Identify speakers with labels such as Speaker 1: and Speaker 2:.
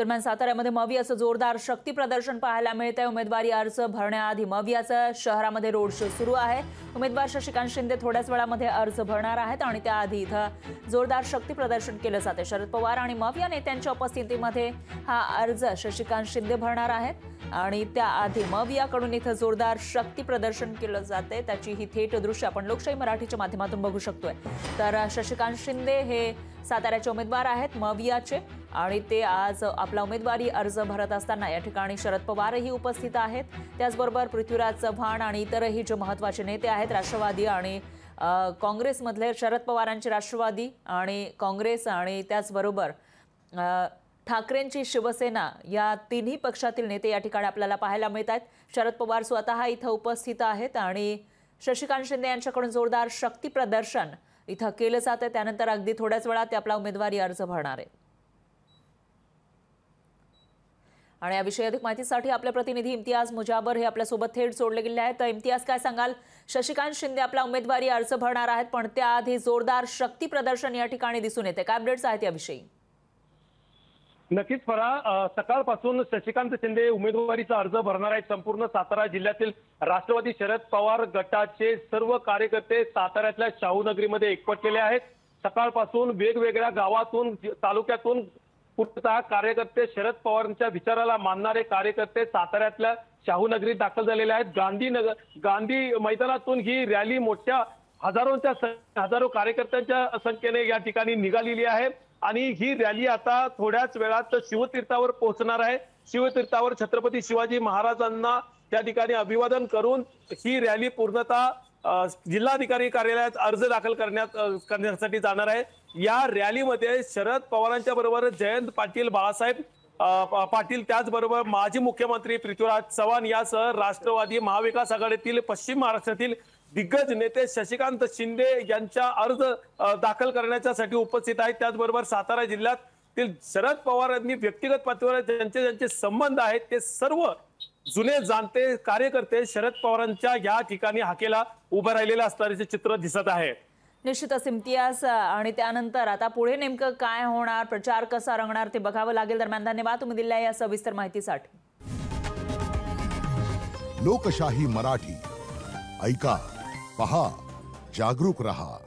Speaker 1: दरम्यान साताऱ्यामध्ये मवियाचं जोरदार शक्ती प्रदर्शन पाहायला मिळतंय। उमेदवारी अर्ज भरण्याआधी मवियाचा शहरामध्ये रोड शो सुरू आहे। उमेदवार शशिकांत शिंदे थोड्याच वेळामध्ये अर्ज भरणार आहेत आणि त्याआधी इथं जोरदार शक्ती प्रदर्शन केलं जाते। शरद पवार आणि मविया नेत्यांच्या उपस्थितीमध्ये हा अर्ज शशिकांत शिंदे भरणार आहेत आणि त्याआधी मवियाकडून इथं जोरदार शक्ती प्रदर्शन केलं जाते। त्याची ही थेट दृश्य आपण लोकशाही मराठीच्या माध्यमातून बघू शकतोय। तर शशिकांत शिंदे हे साताऱ्याचे उमेदवार आहेत मवियाचे आणि ते आज आपला उमेदवारी अर्ज भरत असताना या ठिकाणी शरद पवारही उपस्थित आहेत। त्याचबरोबर पृथ्वीराज चव्हाण आणि इतरही जे महत्त्वाचे नेते आहेत राष्ट्रवादी आणि काँग्रेसमधले शरद पवारांचे राष्ट्रवादी आणि काँग्रेस आणि त्याचबरोबर ठाकरेंची शिवसेना या तिन्ही पक्षातील नेते या ठिकाणी आपल्याला पाहायला मिळतात। शरद पवार स्वतः इथं उपस्थित आहेत आणि शशिकांत शिंदे यांच्याकडून जोरदार शक्ती प्रदर्शन इथं केलं जातं। त्यानंतर अगदी थोड्याच वेळात ते आपला उमेदवारी अर्ज भरणार आहे। आणि याविषयी अधिक माहितीसाठी आपले प्रतिनिधी इम्तियाज मुजाबर हे आपल्यासोबत थेट जोडले गेले आहेत। तर इम्तियाज, काय सांगाल? शशिकांत शिंदे आपला उमेदवारी अर्ज भरणार आहेत पण त्याआधी जोरदार शक्ती प्रदर्शन या ठिकाणी दिसून येते, काय अपडेट्स आहेत याविषयी?
Speaker 2: नक्कीच फरा, सकाळपासून शशिकांत शिंदे उमेदवारीचा अर्ज भरणार आहेत। संपूर्ण सातारा जिल्ह्यातील राष्ट्रवादी शरद पवार गटाचे सर्व कार्यकर्ते साताऱ्यातल्या शाहूनगरीमध्ये एकवटलेले आहेत। सकाळपासून वेगवेगळ्या गावातून तालुक्यातून पूर्णतः कार्यकर्ते शरद पवारांच्या विचाराला मानणारे कार्यकर्ते साताऱ्यातल्या शाहूनगरीत दाखल झालेले आहेत। गांधी मैदानातून ही रॅली मोठ्या हजारो कार्यकर्त्यांच्या संख्येने या ठिकाणी निघालेली आहे आणि ही रॅली आता थोड्याच वेळात शिवतीर्थावर पोहोचणार आहे। शिवतीर्थावर छत्रपती शिवाजी महाराजांना त्या ठिकाणी अभिवादन करून ही रॅली पूर्णतः जिल्हाधिकारी कार्यालयात अर्ज दाखल करण्यासाठी जाणार आहे। या रॅलीमध्ये शरद पवारांच्या बरोबर जयंत पाटील, बाळासाहेब पाटील, त्याचबरोबर माजी मुख्यमंत्री पृथ्वीराज चव्हाण यासह राष्ट्रवादी महाविकास आघाडीतील पश्चिम महाराष्ट्रातील दिग्गज नेते शशिकांत शिंदे यांचा अर्ज दाखल करण्यासाठी उपस्थित आहेत। त्याचबरोबर सातारा जिल्ह्यातील शरद पवार यांनी व्यक्तिगत पातळीवर ज्यांचे संबंध आहेत ते सर्व जुने जाणते कार्यकर्ते शरद पवारांच्या या ठिकाणी हाकेला उभं राहिलेले असल्याचे चित्र दिसत आहे।
Speaker 1: निश्चितच इम्तियाज, आणि त्यानंतर आता पुढे नेमकं काय होणार, प्रचार कसा रंगणार ते बघावं लागेल। दरम्यान धन्यवाद तुम्ही दिलेल्या या सविस्तर माहितीसाठी।
Speaker 3: लोकशाही मराठी ऐका, पहा, जागरूक रहा।